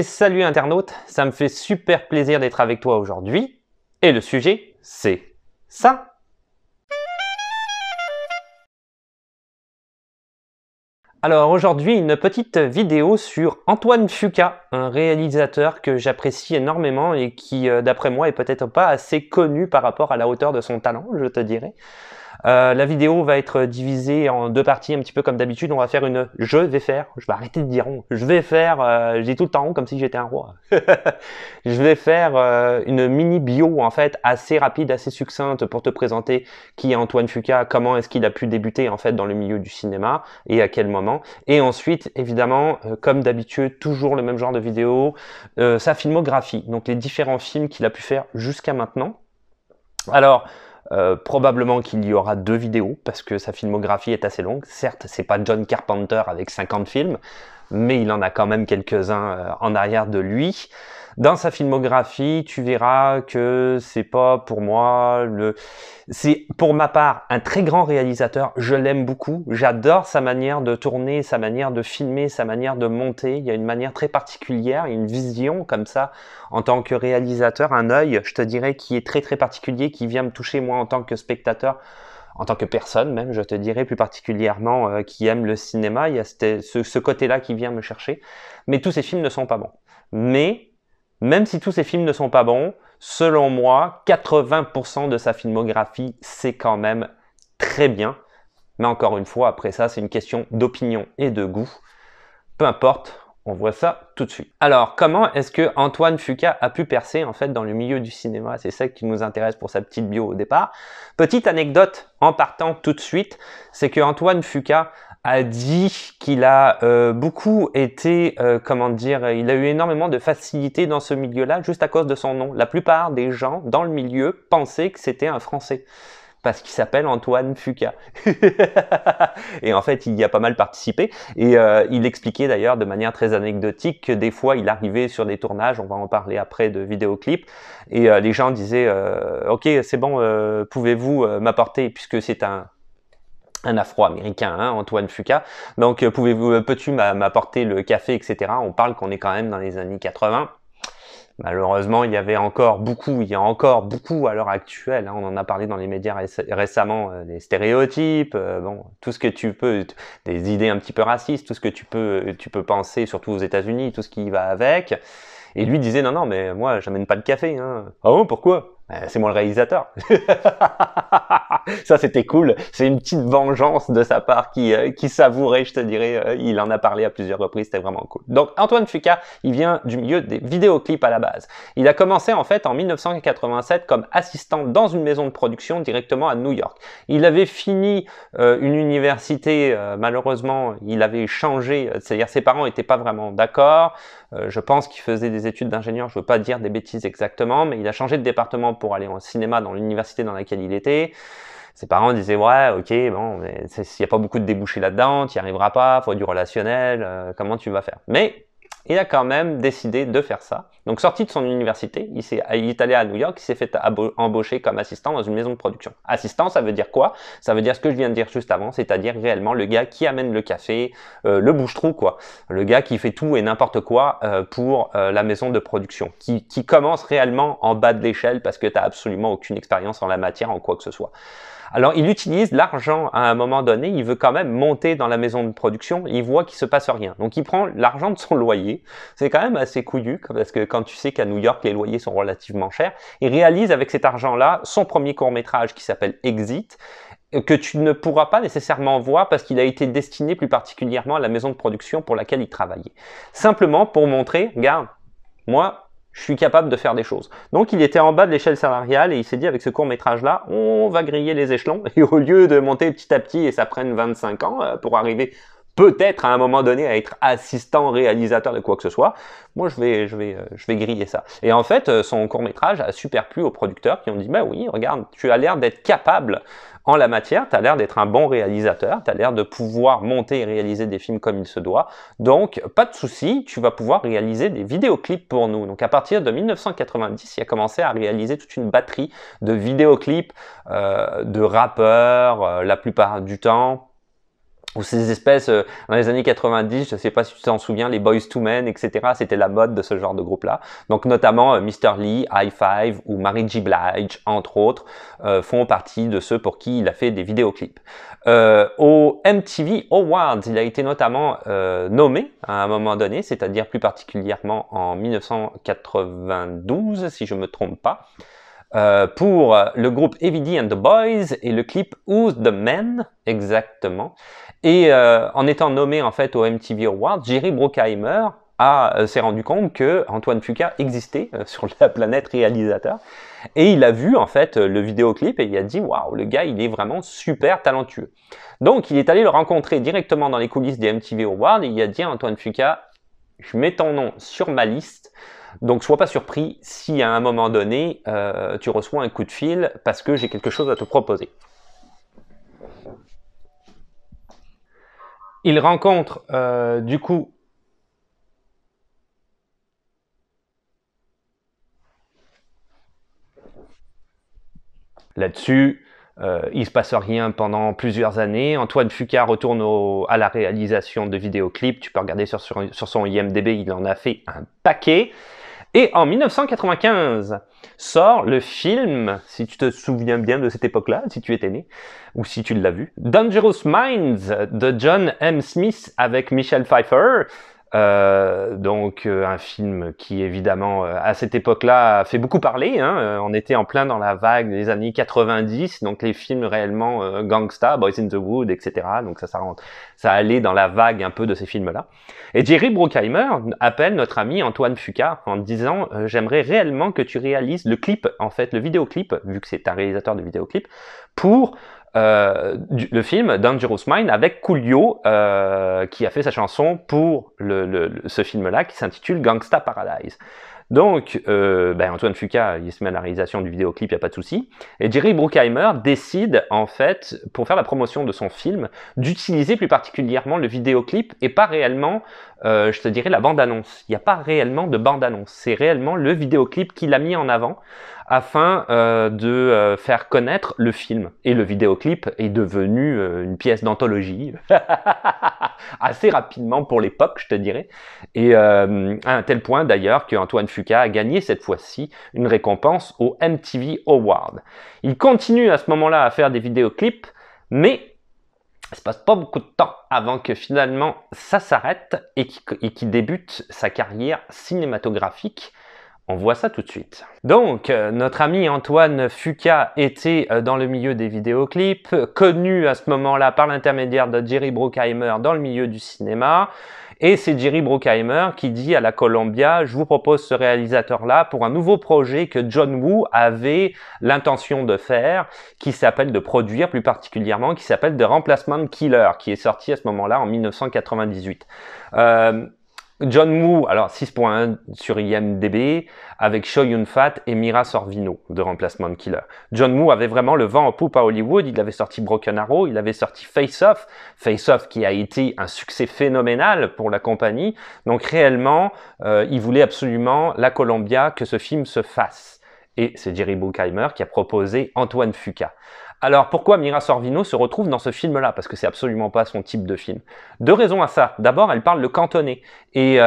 salut internaute, ça me fait super plaisir d'être avec toi aujourd'hui. Et le sujet, c'est ça. Alors aujourd'hui, une petite vidéo sur Antoine Fuqua, un réalisateur que j'apprécie énormément et qui, d'après moi, est peut-être pas assez connu par rapport à la hauteur de son talent, je te dirais. La vidéo va être divisée en deux parties, un petit peu comme d'habitude. On va faire je vais arrêter de dire on, je vais faire, je dis tout le temps on comme si j'étais un roi. Je vais faire une mini bio en fait assez rapide, assez succincte pour te présenter qui est Antoine Fuqua, comment est-ce qu'il a pu débuter en fait dans le milieu du cinéma et à quel moment. Et ensuite, évidemment, comme d'habitude, toujours le même genre de vidéo, sa filmographie, donc les différents films qu'il a pu faire jusqu'à maintenant. Alors, probablement qu'il y aura 2 vidéos parce que sa filmographie est assez longue. Certes, c'est pas John Carpenter avec 50 films, mais il en a quand même quelques-uns en arrière de lui. Dans sa filmographie, tu verras que c'est pas pour moi c'est pour ma part un très grand réalisateur. Je l'aime beaucoup. J'adore sa manière de tourner, sa manière de filmer, sa manière de monter. Il y a une manière très particulière, une vision comme ça en tant que réalisateur, un œil, je te dirais, qui est très très particulier, qui vient me toucher moi en tant que spectateur. En tant que personne même, je te dirais plus particulièrement qui aime le cinéma, il y a ce côté-là qui vient me chercher. Mais tous ces films ne sont pas bons. Mais même si tous ces films ne sont pas bons, selon moi, 80% de sa filmographie, c'est quand même très bien. Mais encore une fois, après ça, c'est une question d'opinion et de goût. Peu importe, on voit ça tout de suite. Alors, comment est-ce que Antoine Fuqua a pu percer en fait dans le milieu du cinéma? C'est ça qui nous intéresse pour sa petite bio au départ. Petite anecdote en partant tout de suite, c'est que Antoine Fuqua a dit qu'il a beaucoup été, il a eu énormément de facilité dans ce milieu-là juste à cause de son nom. La plupart des gens dans le milieu pensaient que c'était un Français parce qu'il s'appelle Antoine Fuqua. Et en fait, il y a pas mal participé. Et il expliquait d'ailleurs de manière très anecdotique que des fois, il arrivait sur des tournages, on va en parler après, de vidéoclips, et les gens disaient « Ok, c'est bon, pouvez-vous m'apporter, puisque c'est un Afro-américain, hein, Antoine Fuqua. Donc, peux-tu m'apporter le café, etc. » On parle qu'on est quand même dans les années 80. Malheureusement, il y a encore beaucoup à l'heure actuelle, hein, on en a parlé dans les médias récemment, des stéréotypes, bon, tout ce que tu peux, des idées un petit peu racistes, tout ce que tu peux penser, surtout aux États-Unis, tout ce qui va avec. Et lui disait non, mais moi, j'amène pas de café. Hein. Ah bon, pourquoi? C'est moi le réalisateur. Ça, c'était cool. C'est une petite vengeance de sa part qui savourait, je te dirais. Il en a parlé à plusieurs reprises, c'était vraiment cool. Donc, Antoine Fuqua, il vient du milieu des vidéoclips à la base. Il a commencé en fait en 1987 comme assistant dans une maison de production directement à New York. Il avait fini une université, malheureusement, il avait changé, c'est-à-dire ses parents n'étaient pas vraiment d'accord. Je pense qu'il faisait des études d'ingénieur, je veux pas dire des bêtises exactement, mais il a changé de département pour aller en cinéma dans l'université dans laquelle il était. Ses parents disaient ouais, ok, bon, mais il n'y a pas beaucoup de débouchés là-dedans, tu n'y arriveras pas, faut du relationnel, comment tu vas faire? Mais il a quand même décidé de faire ça. Donc sorti de son université, il est allé à New York, il s'est fait embaucher comme assistant dans une maison de production. Assistant, ça veut dire quoi? Ça veut dire ce que je viens de dire juste avant, c'est-à-dire réellement le gars qui amène le café, le bouche-trou quoi. Le gars qui fait tout et n'importe quoi pour la maison de production, qui commence réellement en bas de l'échelle parce que tu n'as absolument aucune expérience en la matière, en quoi que ce soit. Alors, il utilise l'argent à un moment donné, il veut quand même monter dans la maison de production, il voit qu'il se passe rien. Donc, il prend l'argent de son loyer, c'est quand même assez couillu, parce que quand tu sais qu'à New York, les loyers sont relativement chers, il réalise avec cet argent-là son premier court-métrage qui s'appelle Exit, que tu ne pourras pas nécessairement voir parce qu'il a été destiné plus particulièrement à la maison de production pour laquelle il travaillait. Simplement pour montrer, regarde, moi, je suis capable de faire des choses. Donc, il était en bas de l'échelle salariale et il s'est dit, avec ce court-métrage-là, on va griller les échelons. Et au lieu de monter petit à petit et ça prenne 25 ans pour arriver peut-être à un moment donné à être assistant réalisateur de quoi que ce soit, moi je vais griller ça. Et en fait, son court-métrage a super plu aux producteurs qui ont dit, bah oui, regarde, tu as l'air d'être capable en la matière, tu as l'air d'être un bon réalisateur, tu as l'air de pouvoir monter et réaliser des films comme il se doit, donc pas de souci, tu vas pouvoir réaliser des vidéoclips pour nous. Donc à partir de 1990, il a commencé à réaliser toute une batterie de vidéoclips, de rappeurs, la plupart du temps, ou ces espèces, dans les années 90, je ne sais pas si tu t'en souviens, les Boyz II Men, etc. C'était la mode de ce genre de groupe-là. Donc notamment Mr. Lee, High Five ou Mary J. Blige, entre autres, font partie de ceux pour qui il a fait des vidéoclips. Au MTV Awards, il a été notamment nommé à un moment donné, c'est-à-dire plus particulièrement en 1992, si je ne me trompe pas, pour le groupe Heavy D and the Boys et le clip Who's the Man, exactement. Et en étant nommé en fait au MTV Awards, Jerry Bruckheimer s'est rendu compte que Antoine Fuqua existait sur la planète réalisateur, et il a vu en fait le vidéoclip et il a dit waouh, le gars il est vraiment super talentueux. Donc il est allé le rencontrer directement dans les coulisses des MTV Awards et il a dit à Antoine Fuqua, je mets ton nom sur ma liste. Donc, sois pas surpris si à un moment donné, tu reçois un coup de fil parce que j'ai quelque chose à te proposer. Il rencontre du coup là-dessus. Il se passe rien pendant plusieurs années. Antoine Fuqua retourne à la réalisation de vidéoclips. Tu peux regarder sur son IMDb, il en a fait un paquet. Et en 1995, sort le film, si tu te souviens bien de cette époque-là, si tu étais né, ou si tu l'as vu, Dangerous Minds de John M. Smith avec Michelle Pfeiffer. Donc un film qui évidemment à cette époque-là a fait beaucoup parler, hein. On était en plein dans la vague des années 90, donc les films réellement gangsta, Boys in the Wood, etc. Donc ça allait dans la vague un peu de ces films-là. Et Jerry Bruckheimer appelle notre ami Antoine Fuqua en disant j'aimerais réellement que tu réalises le clip, en fait le vidéoclip, vu que c'est un réalisateur de vidéoclip, pour le film Dangerous Mind avec Coolio qui a fait sa chanson pour ce film-là qui s'intitule Gangsta Paradise. Donc, Antoine Fuqua, il se met à la réalisation du vidéoclip, il n'y a pas de souci. Et Jerry Bruckheimer décide, en fait, pour faire la promotion de son film, d'utiliser plus particulièrement le vidéoclip et pas réellement, je te dirais, la bande-annonce. Il n'y a pas réellement de bande-annonce. C'est réellement le vidéoclip qu'il a mis en avant afin de faire connaître le film. Et le vidéoclip est devenu une pièce d'anthologie assez rapidement pour l'époque, je te dirais. Et à un tel point d'ailleurs qu'Antoine Fuqua a gagné cette fois-ci une récompense au MTV Award. Il continue à ce moment-là à faire des vidéoclips, mais il se passe pas beaucoup de temps avant que finalement ça s'arrête et qu'il débute sa carrière cinématographique. On voit ça tout de suite. Donc, notre ami Antoine Fuqua était dans le milieu des vidéoclips, connu à ce moment-là par l'intermédiaire de Jerry Bruckheimer dans le milieu du cinéma. Et c'est Jerry Bruckheimer qui dit à la Columbia, je vous propose ce réalisateur-là pour un nouveau projet que John Woo avait l'intention de faire, qui s'appelle de produire plus particulièrement, qui s'appelle The Replacement Killer, qui est sorti à ce moment-là en 1998. John Woo, alors 6.1 sur IMDb, avec Chow Yun-fat et Mira Sorvino de Replacement Killer. John Woo avait vraiment le vent en poupe à Hollywood, il avait sorti Broken Arrow, il avait sorti Face Off qui a été un succès phénoménal pour la compagnie, donc réellement, il voulait absolument, la Columbia, que ce film se fasse. Et c'est Jerry Bruckheimer qui a proposé Antoine Fuqua. Alors, pourquoi Mira Sorvino se retrouve dans ce film-là? Parce que c'est absolument pas son type de film. Deux raisons à ça. D'abord, elle parle le cantonais, et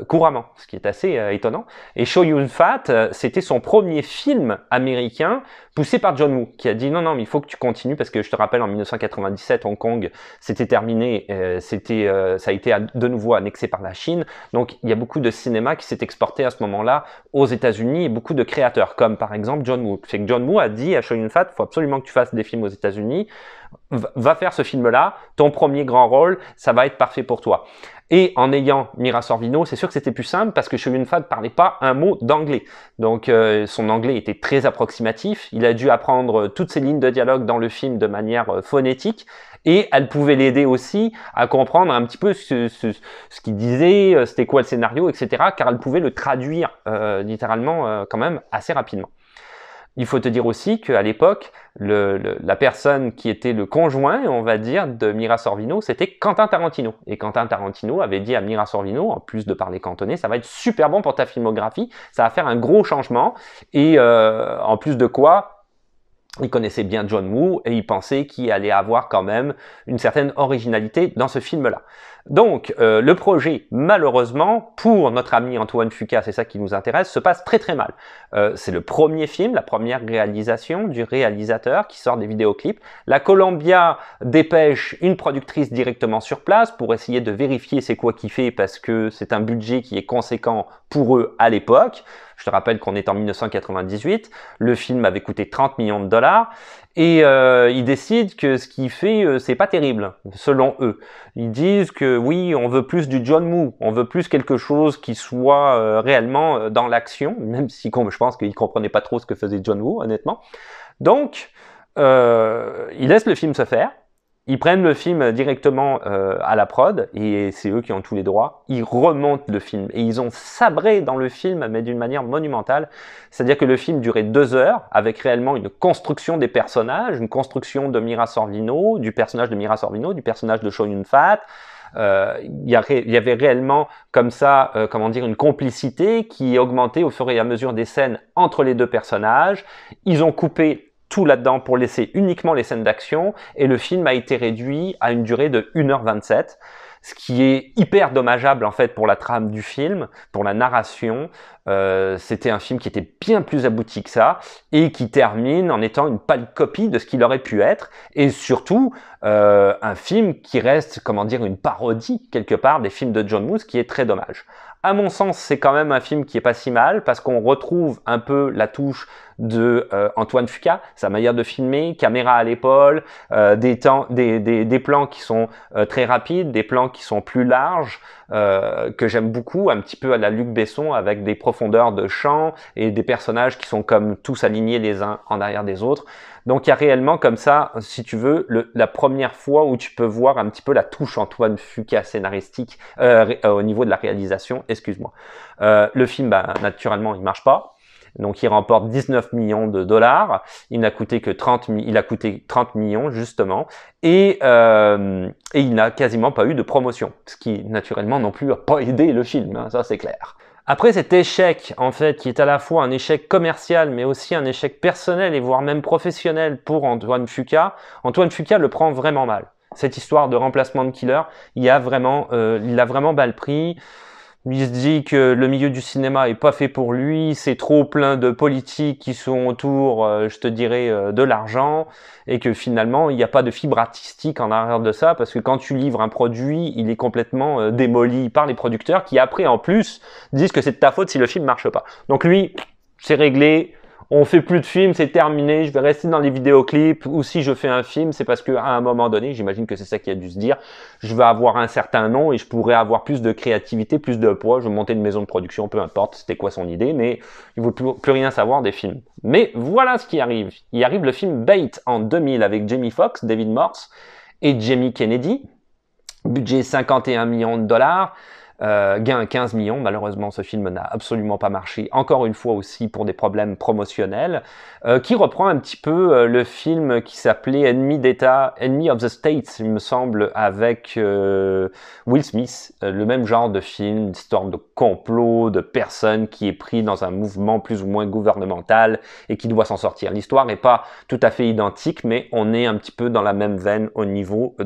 couramment, ce qui est assez étonnant. Et Chow Yun-fat, c'était son premier film américain poussé par John Woo, qui a dit non, mais il faut que tu continues, parce que je te rappelle, en 1997, Hong Kong, c'était terminé, ça a été de nouveau annexé par la Chine. Donc, il y a beaucoup de cinéma qui s'est exporté à ce moment-là aux États-Unis, et beaucoup de créateurs, comme par exemple John Woo. C'est que John Woo a dit à Chow Yun-fat, il faut absolument que tu fasses des films aux États-Unis, va faire ce film-là, ton premier grand rôle, ça va être parfait pour toi. Et en ayant Mira Sorvino, c'est sûr que c'était plus simple parce que Chow Yun-fat ne parlait pas un mot d'anglais. Donc son anglais était très approximatif. Il a dû apprendre toutes ces lignes de dialogue dans le film de manière phonétique. Et elle pouvait l'aider aussi à comprendre un petit peu ce qu'il disait, c'était quoi le scénario, etc. Car elle pouvait le traduire littéralement quand même assez rapidement. Il faut te dire aussi qu'à l'époque, la personne qui était le conjoint, on va dire, de Mira Sorvino, c'était Quentin Tarantino. Et Quentin Tarantino avait dit à Mira Sorvino, en plus de parler cantonais, ça va être super bon pour ta filmographie, ça va faire un gros changement. Et en plus de quoi, Il connaissait bien John Woo et il pensait qu'il allait avoir quand même une certaine originalité dans ce film-là. Donc, le projet, malheureusement, pour notre ami Antoine Fuqua, c'est ça qui nous intéresse, se passe très très mal. C'est le premier film, la première réalisation du réalisateur qui sort des vidéoclips. La Columbia dépêche une productrice directement sur place pour essayer de vérifier c'est quoi qu'il fait parce que c'est un budget qui est conséquent pour eux à l'époque. Je te rappelle qu'on est en 1998, le film avait coûté 30 millions de dollars et ils décident que ce qu'il fait, c'est pas terrible, selon eux. Ils disent que oui, on veut plus du John Woo, on veut plus quelque chose qui soit réellement dans l'action, même si je pense qu'ils comprenaient pas trop ce que faisait John Woo, honnêtement. Donc, ils laissent le film se faire. Ils prennent le film directement à la prod, et c'est eux qui ont tous les droits. Ils remontent le film, et ils ont sabré dans le film, mais d'une manière monumentale. C'est-à-dire que le film durait 2 heures, avec réellement une construction des personnages, une construction de Mira Sorvino, du personnage de Mira Sorvino, du personnage de Chow Yun-fat. Il y avait réellement comme ça, comment dire, une complicité qui augmentait au fur et à mesure des scènes entre les deux personnages. Ils ont coupé tout là-dedans pour laisser uniquement les scènes d'action et le film a été réduit à une durée de 1h27, ce qui est hyper dommageable en fait pour la trame du film, pour la narration. C'était un film qui était bien plus abouti que ça et qui termine en étant une pâle copie de ce qu'il aurait pu être et surtout un film qui reste, comment dire, une parodie quelque part des films de John Woo, ce qui est très dommage. À mon sens, c'est quand même un film qui est pas si mal parce qu'on retrouve un peu la touche de Antoine Fuqua, sa manière de filmer, caméra à l'épaule, des plans qui sont très rapides, des plans qui sont plus larges, que j'aime beaucoup, un petit peu à la Luc Besson avec des profondeurs de champ et des personnages qui sont comme tous alignés les uns en arrière des autres. Donc il y a réellement comme ça, si tu veux, la première fois où tu peux voir un petit peu la touche Antoine Fuqua scénaristique au niveau de la réalisation, excuse-moi. Le film, naturellement, il marche pas. Donc il remporte 19 millions de dollars. Il n'a coûté que 30 millions justement. Et il n'a quasiment pas eu de promotion. Ce qui, naturellement, non plus n'a pas aidé le film, hein, ça c'est clair. Après cet échec, en fait, qui est à la fois un échec commercial, mais aussi un échec personnel et voire même professionnel pour Antoine Fuqua le prend vraiment mal. Cette histoire de remplacement de killer, il a vraiment mal pris. Il se dit que le milieu du cinéma est pas fait pour lui, c'est trop plein de politiques qui sont autour, je te dirais, de l'argent, et que finalement, il n'y a pas de fibre artistique en arrière de ça, parce que quand tu livres un produit, il est complètement démoli par les producteurs, qui après, en plus, disent que c'est de ta faute si le film marche pas. Donc lui, c'est réglé. On fait plus de films, c'est terminé, je vais rester dans les vidéoclips, ou si je fais un film, c'est parce qu'à un moment donné, j'imagine que c'est ça qui a dû se dire, je vais avoir un certain nom et je pourrais avoir plus de créativité, plus de poids, je vais monter une maison de production, peu importe c'était quoi son idée, mais il ne veut plus rien savoir des films. Mais voilà ce qui arrive. Il arrive le film Bait en 2000 avec Jamie Foxx, David Morse et Jamie Kennedy, budget 51 millions de dollars. Gain 15 millions, malheureusement ce film n'a absolument pas marché, encore une fois aussi pour des problèmes promotionnels, qui reprend un petit peu le film qui s'appelait Ennemi d'État, Enemy of the States, il me semble, avec Will Smith, le même genre de film, une histoire de complot, de personne qui est pris dans un mouvement plus ou moins gouvernemental et qui doit s'en sortir. L'histoire n'est pas tout à fait identique, mais on est un petit peu dans la même veine au niveau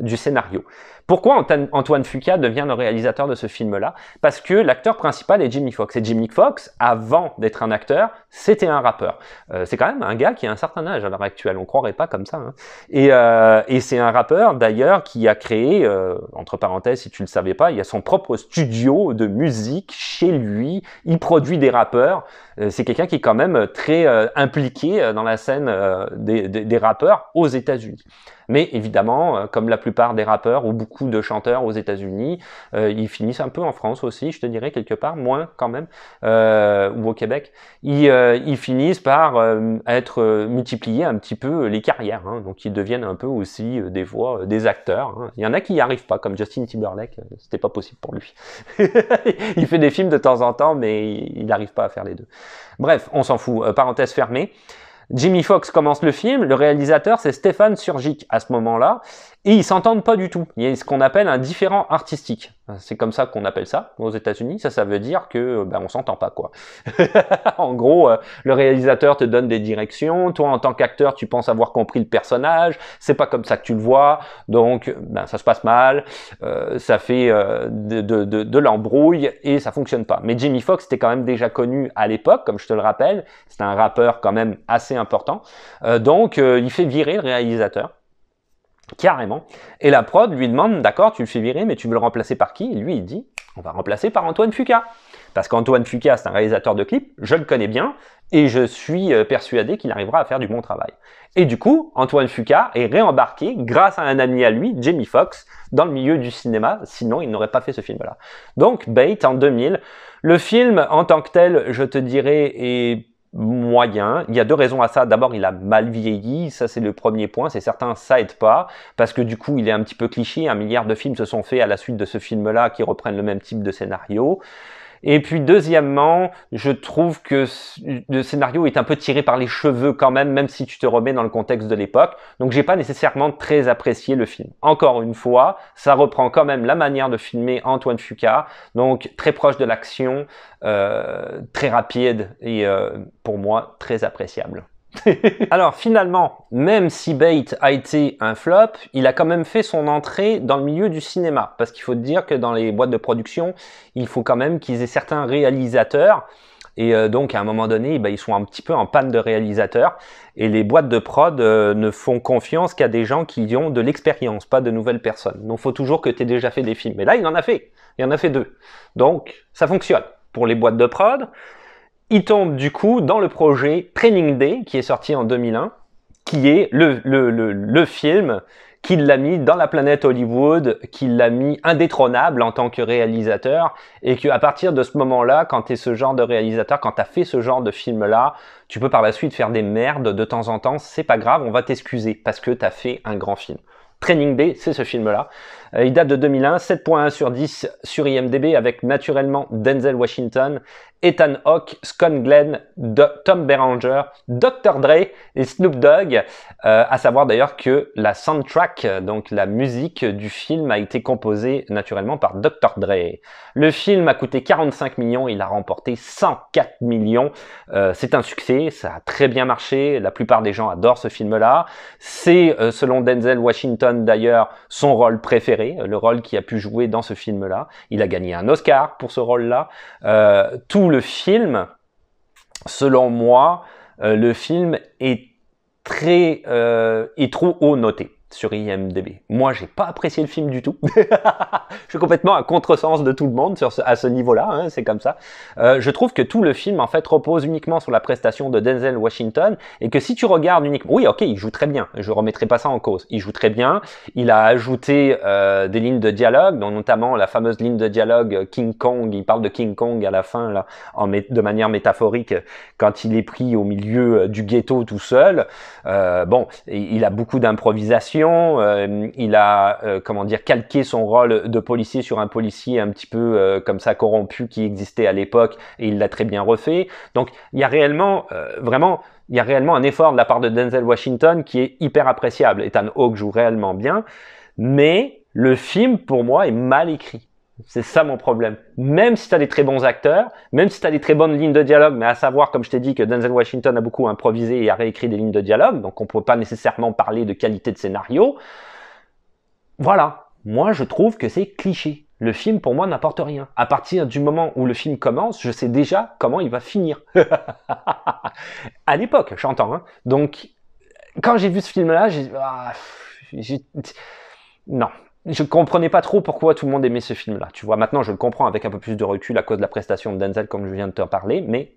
du scénario. Pourquoi Antoine Fuqua devient le réalisateur de ce film-là? Parce que l'acteur principal est Jamie Foxx. Et Jamie Foxx, avant d'être un acteur, c'était un rappeur. C'est quand même un gars qui a un certain âge à l'heure actuelle, on croirait pas comme ça. Hein. Et c'est un rappeur d'ailleurs qui a créé, entre parenthèses si tu le savais pas, il a son propre studio de musique chez lui, il produit des rappeurs. C'est quelqu'un qui est quand même très impliqué dans la scène des rappeurs aux États-Unis. Mais évidemment, comme la plupart des rappeurs ou beaucoup de chanteurs aux États-Unis, ils finissent un peu en France aussi, je te dirais quelque part, moins quand même, ou au Québec. Ils finissent par être multipliés un petit peu les carrières, hein, donc ils deviennent un peu aussi des fois des acteurs. Hein. Il y en a qui n'y arrivent pas, comme Justin Timberlake, c'était pas possible pour lui. Il fait des films de temps en temps, mais il n'arrive pas à faire les deux. Bref, on s'en fout. Parenthèse fermée. Jamie Foxx commence le film, le réalisateur c'est Stéphane Surgic à ce moment-là, et ils s'entendent pas du tout. Il y a ce qu'on appelle un différend artistique. C'est comme ça qu'on appelle ça aux États-Unis. Ça veut dire que on s'entend pas, quoi. En gros, le réalisateur te donne des directions. Toi, en tant qu'acteur, tu penses avoir compris le personnage. C'est pas comme ça que tu le vois. Donc, ça se passe mal. Ça fait de l'embrouille et ça fonctionne pas. Mais Jamie Foxx était quand même déjà connu à l'époque, comme je te le rappelle. C'était un rappeur quand même assez important. Donc, il fait virer le réalisateur. Carrément. Et la prod lui demande, d'accord, tu le fais virer, mais tu veux le remplacer par qui? Et lui, il dit, on va remplacer par Antoine Fuqua. Parce qu'Antoine Fuqua, c'est un réalisateur de clips, je le connais bien, et je suis persuadé qu'il arrivera à faire du bon travail. Et du coup, Antoine Fuqua est réembarqué, grâce à un ami à lui, Jamie Foxx, dans le milieu du cinéma, sinon il n'aurait pas fait ce film-là. Donc, Bait, en 2000. Le film, en tant que tel, je te dirais, est moyen. Il y a deux raisons à ça. D'abord, il a mal vieilli. Ça, c'est le premier point. C'est certain, ça aide pas. Parce que du coup, il est un petit peu cliché. 1 milliard de films se sont faits à la suite de ce film-là qui reprennent le même type de scénario. Et puis, deuxièmement, je trouve que le scénario est un peu tiré par les cheveux quand même si tu te remets dans le contexte de l'époque. Donc, j'ai pas nécessairement très apprécié le film. Encore une fois, ça reprend quand même la manière de filmer Antoine Fuqua. Donc, très proche de l'action, très rapide et pour moi, très appréciable. Alors finalement, même si Bait a été un flop, il a quand même fait son entrée dans le milieu du cinéma. Parce qu'il faut dire que dans les boîtes de production, il faut quand même qu'ils aient certains réalisateurs. Et donc à un moment donné, ils sont un petit peu en panne de réalisateurs. Et les boîtes de prod ne font confiance qu'à des gens qui ont de l'expérience, pas de nouvelles personnes. Donc il faut toujours que tu aies déjà fait des films. Mais là, il en a fait. Il en a fait 2. Donc ça fonctionne. Pour les boîtes de prod, il tombe du coup dans le projet Training Day qui est sorti en 2001, qui est le film qui l'a mis dans la planète Hollywood, qui l'a mis indétrônable en tant que réalisateur, et qu'à partir de ce moment-là, quand tu es ce genre de réalisateur, quand tu as fait ce genre de film-là, tu peux par la suite faire des merdes de temps en temps, c'est pas grave, on va t'excuser parce que tu as fait un grand film. Training Day, c'est ce film-là. Il date de 2001, 7.1 sur 10 sur IMDb avec naturellement Denzel Washington, Ethan Hawke, Scott Glenn, Tom Berenger, Dr. Dre et Snoop Dogg. À savoir d'ailleurs que la soundtrack, donc la musique du film, a été composée naturellement par Dr. Dre. Le film a coûté 45 millions, il a remporté 104 millions. C'est un succès, ça a très bien marché, la plupart des gens adorent ce film-là. C'est, selon Denzel Washington d'ailleurs, son rôle préféré, le rôle qu'il a pu jouer dans ce film-là. Il a gagné un Oscar pour ce rôle-là. Tout le film, selon moi, le film est trop haut noté sur IMDb. Moi, j'ai pas apprécié le film du tout. Je suis complètement à contresens de tout le monde à ce niveau-là, hein, c'est comme ça. Je trouve que tout le film, en fait, repose uniquement sur la prestation de Denzel Washington et que si tu regardes uniquement... Oui, ok, il joue très bien, je remettrai pas ça en cause. Il joue très bien, il a ajouté des lignes de dialogue, dont notamment la fameuse ligne de dialogue King Kong, il parle de King Kong à la fin, là, de manière métaphorique, quand il est pris au milieu du ghetto tout seul. Bon, il a beaucoup d'improvisation. Il a, calqué son rôle de policier sur un policier un petit peu comme ça corrompu qui existait à l'époque et il l'a très bien refait. Donc, il y a réellement, il y a réellement un effort de la part de Denzel Washington qui est hyper appréciable. Ethan Hawke joue réellement bien, mais le film, pour moi, est mal écrit. C'est ça mon problème. Même si tu as des très bons acteurs, même si tu as des très bonnes lignes de dialogue, mais à savoir, comme je t'ai dit, que Denzel Washington a beaucoup improvisé et a réécrit des lignes de dialogue, donc on ne peut pas nécessairement parler de qualité de scénario. Voilà. Moi, je trouve que c'est cliché. Le film, pour moi, n'apporte rien. À partir du moment où le film commence, je sais déjà comment il va finir. À l'époque, j'entends. Hein. Donc, quand j'ai vu ce film-là, non. Je comprenais pas trop pourquoi tout le monde aimait ce film-là. Tu vois, maintenant je le comprends avec un peu plus de recul à cause de la prestation de Denzel, comme je viens de te parler, mais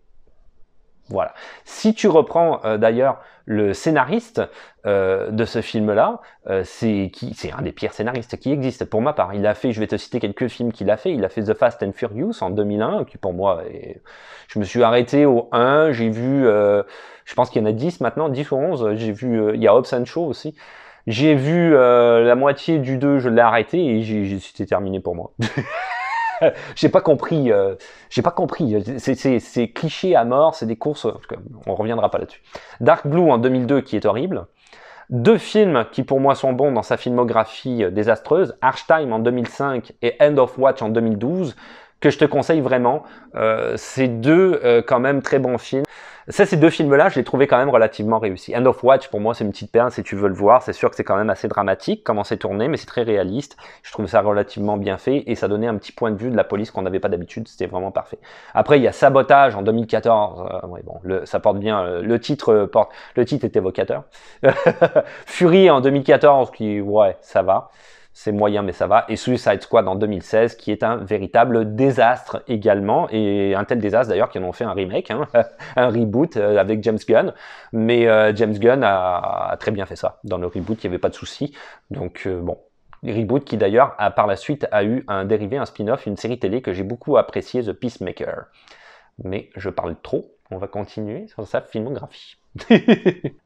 voilà. Si tu reprends d'ailleurs le scénariste de ce film-là, c'est un des pires scénaristes qui existent pour ma part. Il a fait, je vais te citer quelques films qu'il a fait. Il a fait The Fast and Furious en 2001, qui pour moi, je me suis arrêté au 1. J'ai vu, je pense qu'il y en a 10 maintenant, 10 ou 11. J'ai vu, il y a Hobbs and Shaw aussi. J'ai vu la moitié du 2, je l'ai arrêté et c'était terminé pour moi. J'ai pas compris. C'est cliché à mort, c'est des courses. On reviendra pas là-dessus. Dark Blue en 2002 qui est horrible. Deux films qui pour moi sont bons dans sa filmographie désastreuse, Arch Time en 2005 et End of Watch en 2012, que je te conseille vraiment. C'est deux quand même très bons films. Ça, ces deux films-là, je les trouvais quand même relativement réussis. End of Watch, pour moi, c'est une petite perle si tu veux le voir. C'est sûr que c'est quand même assez dramatique comment c'est tourné, mais c'est très réaliste. Je trouve ça relativement bien fait et ça donnait un petit point de vue de la police qu'on n'avait pas d'habitude. C'était vraiment parfait. Après, il y a Sabotage en 2014. Ouais, bon, ça porte bien. Le titre est évocateur. Fury en 2014, qui, ouais, ça va. C'est moyen, mais ça va. Et Suicide Squad en 2016, qui est un véritable désastre également. Et un tel désastre, d'ailleurs, qu'ils en ont fait un remake, hein, un reboot avec James Gunn. Mais James Gunn a très bien fait ça. Dans le reboot, il n'y avait pas de souci. Donc, bon. Reboot qui, d'ailleurs, par la suite, a eu un dérivé, un spin-off, une série télé que j'ai beaucoup appréciée, The Peacemaker. Mais je parle trop. On va continuer sur sa filmographie.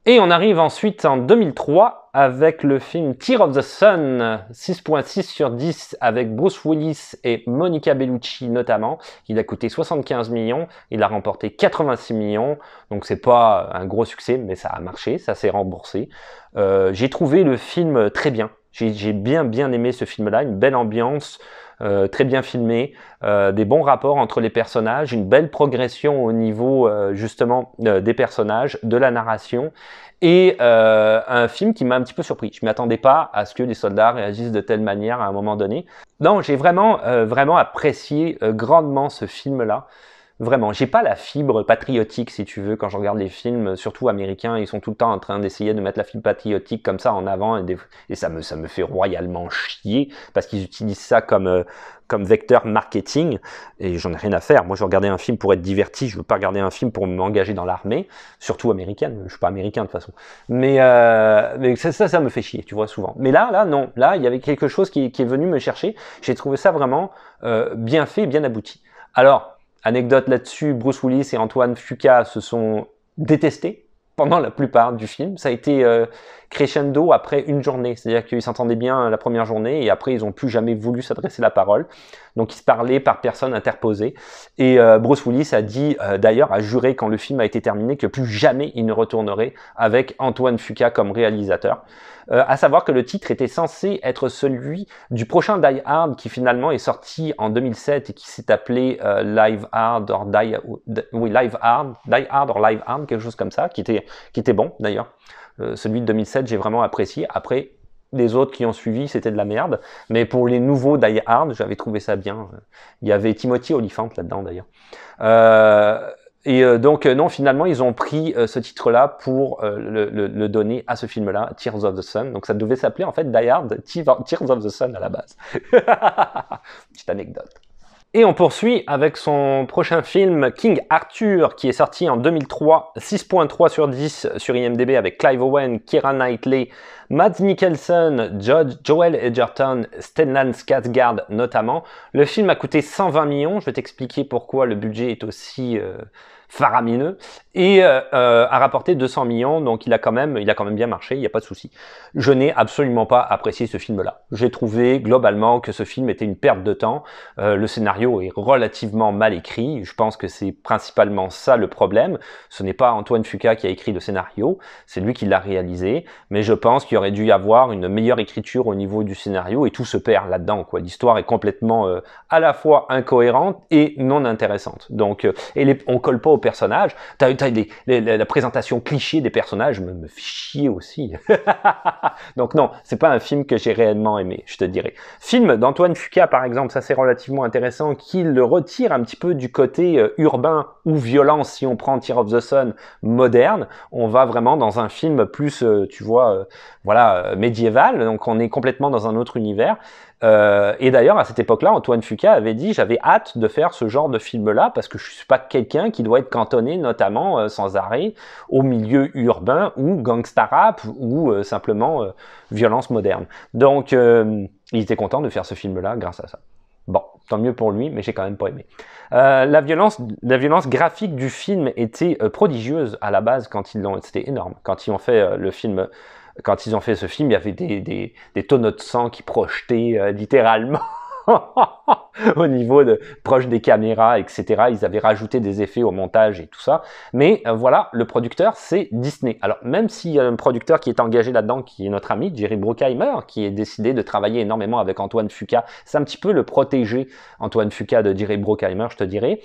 Et on arrive ensuite en 2003 avec le film Tear of the Sun, 6.6 sur 10 avec Bruce Willis et Monica Bellucci notamment. Il a coûté 75 millions, il a remporté 86 millions, donc c'est pas un gros succès, mais ça a marché, ça s'est remboursé. J'ai trouvé le film très bien, j'ai bien aimé ce film-là, une belle ambiance. Très bien filmé, des bons rapports entre les personnages, une belle progression au niveau justement des personnages, de la narration et un film qui m'a un petit peu surpris. Je ne m'attendais pas à ce que les soldats réagissent de telle manière à un moment donné. Non, j'ai vraiment apprécié grandement ce film-là. Vraiment, j'ai pas la fibre patriotique, si tu veux, quand je regarde les films, surtout américains, ils sont tout le temps en train d'essayer de mettre la fibre patriotique comme ça en avant, et ça me fait royalement chier, parce qu'ils utilisent ça comme vecteur marketing, et j'en ai rien à faire. Moi, je regardais un film pour être diverti, je veux pas regarder un film pour m'engager dans l'armée, surtout américaine, je suis pas américain de toute façon. Mais ça me fait chier, tu vois, souvent. Mais là, non, là, il y avait quelque chose qui est venu me chercher, j'ai trouvé ça vraiment bien fait, bien abouti. Alors, anecdote là-dessus, Bruce Willis et Antoine Fuqua se sont détestés pendant la plupart du film. Ça a été crescendo après une journée. C'est-à-dire qu'ils s'entendaient bien la première journée et après, ils n'ont plus jamais voulu s'adresser la parole. Donc, ils se parlaient par personne interposée. Et Bruce Willis a dit, d'ailleurs, a juré quand le film a été terminé que plus jamais il ne retournerait avec Antoine Fuqua comme réalisateur. À savoir que le titre était censé être celui du prochain Die Hard qui finalement est sorti en 2007 et qui s'est appelé Live Hard or Die Hard or Live Hard, quelque chose comme ça, qui était bon d'ailleurs. Celui de 2007, j'ai vraiment apprécié. Après, les autres qui ont suivi, c'était de la merde. Mais pour les nouveaux Die Hard, j'avais trouvé ça bien. Il y avait Timothy Olyphant là-dedans d'ailleurs. Donc non, finalement, ils ont pris ce titre-là pour le donner à ce film-là, Tears of the Sun. Donc ça devait s'appeler en fait Die Hard, Tears of the Sun à la base. Petite anecdote. Et on poursuit avec son prochain film, King Arthur, qui est sorti en 2003, 6.3 sur 10 sur IMDb avec Clive Owen, Keira Knightley, Mads Mikkelsen, Joel Edgerton, Stellan Skarsgård notamment. Le film a coûté 120 millions, je vais t'expliquer pourquoi le budget est aussi faramineux, et a rapporté 200 millions, donc il a quand même bien marché, il n'y a pas de souci. Je n'ai absolument pas apprécié ce film-là. J'ai trouvé globalement que ce film était une perte de temps. Le scénario est relativement mal écrit. Je pense que c'est principalement ça le problème. Ce n'est pas Antoine Fuqua qui a écrit le scénario, c'est lui qui l'a réalisé, mais je pense qu'il aurait dû y avoir une meilleure écriture au niveau du scénario et tout se perd là-dedans, quoi. L'histoire est complètement à la fois incohérente et non intéressante. Donc, on colle pas aux personnages. La présentation cliché des personnages me fait chier aussi. Donc non, c'est pas un film que j'ai réellement aimé, je te dirais. Film d'Antoine Fuqua, par exemple, ça c'est relativement intéressant, qu'il le retire un petit peu du côté urbain ou violent, si on prend Tear of the Sun moderne. On va vraiment dans un film plus, tu vois, voilà, médiéval, donc on est complètement dans un autre univers. Et d'ailleurs, à cette époque-là, Antoine Fuqua avait dit « J'avais hâte de faire ce genre de film-là parce que je suis pas quelqu'un qui doit être cantonné notamment sans arrêt au milieu urbain ou gangsta rap ou simplement violence moderne. » Donc, il était content de faire ce film-là grâce à ça. Bon, tant mieux pour lui, mais j'ai quand même pas aimé. La violence graphique du film était prodigieuse à la base quand ils l'ont... C'était énorme. Quand ils ont fait le film... Quand ils ont fait ce film, il y avait des tonneaux de sang qui projetaient littéralement. au niveau de proche des caméras, etc. Ils avaient rajouté des effets au montage et tout ça. Mais voilà, le producteur, c'est Disney. Alors, même s'il y a un producteur qui est engagé là-dedans, qui est notre ami Jerry Bruckheimer, qui est décidé de travailler énormément avec Antoine Fuqua, c'est un petit peu le protégé, Antoine Fuqua, de Jerry Bruckheimer, je te dirais.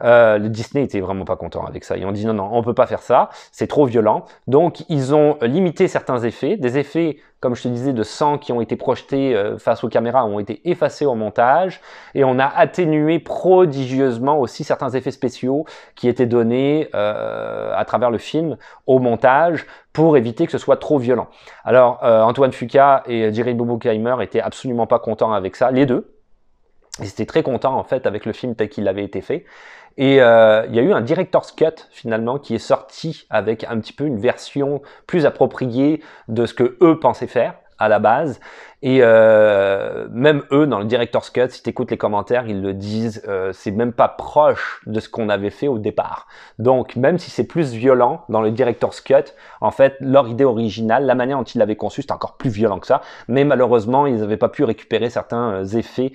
Le Disney était vraiment pas content avec ça. Ils ont dit non, on peut pas faire ça, c'est trop violent. Donc, ils ont limité certains effets. Des effets, comme je te disais, de sang qui ont été projetés face aux caméras ont été effacés au montage. Et on a atténué prodigieusement aussi certains effets spéciaux qui étaient donnés à travers le film au montage pour éviter que ce soit trop violent. Alors, Antoine Fuqua et Jerry Bruckheimer étaient absolument pas contents avec ça, les deux. Ils étaient très contents en fait avec le film tel qu'il avait été fait. Et il y a eu un director's cut finalement qui est sorti avec un petit peu une version plus appropriée de ce que eux pensaient faire à la base. Et même eux, dans le director's cut, si tu écoutes les commentaires, ils le disent, c'est même pas proche de ce qu'on avait fait au départ. Donc, même si c'est plus violent dans le director's cut, en fait, leur idée originale, la manière dont ils l'avaient conçue, c'était encore plus violent que ça. Mais malheureusement, ils n'avaient pas pu récupérer certains effets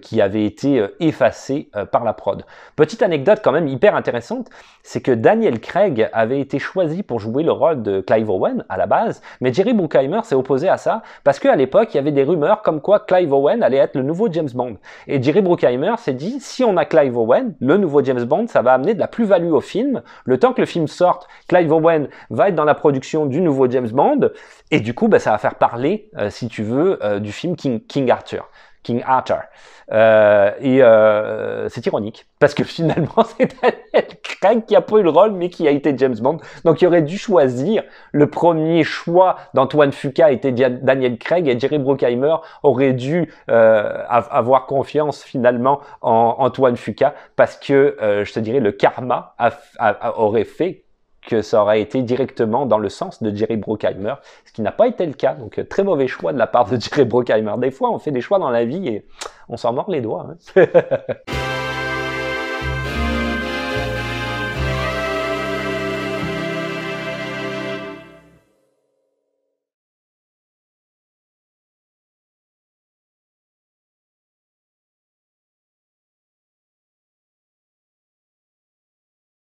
qui avaient été effacés par la prod. Petite anecdote quand même hyper intéressante, c'est que Daniel Craig avait été choisi pour jouer le rôle de Clive Owen à la base, mais Jerry Bruckheimer s'est opposé à ça parce qu'à l'époque, il y avait des rumeurs comme quoi Clive Owen allait être le nouveau James Bond. Et Jerry Bruckheimer s'est dit, si on a Clive Owen, le nouveau James Bond, ça va amener de la plus-value au film. Le temps que le film sorte, Clive Owen va être dans la production du nouveau James Bond, et du coup, ça va faire parler, si tu veux, du film King Arthur. C'est ironique, parce que finalement, c'est Daniel Craig qui a pas eu le rôle, mais qui a été James Bond. Donc, il aurait dû choisir. Le premier choix d'Antoine Fuqua était Daniel Craig, et Jerry Bruckheimer aurait dû avoir confiance finalement en Antoine Fuqua, parce que, je te dirais, le karma aurait fait que ça aurait été directement dans le sens de Jerry Bruckheimer, ce qui n'a pas été le cas. Donc, très mauvais choix de la part de Jerry Bruckheimer. Des fois, on fait des choix dans la vie et on s'en mord les doigts. Hein.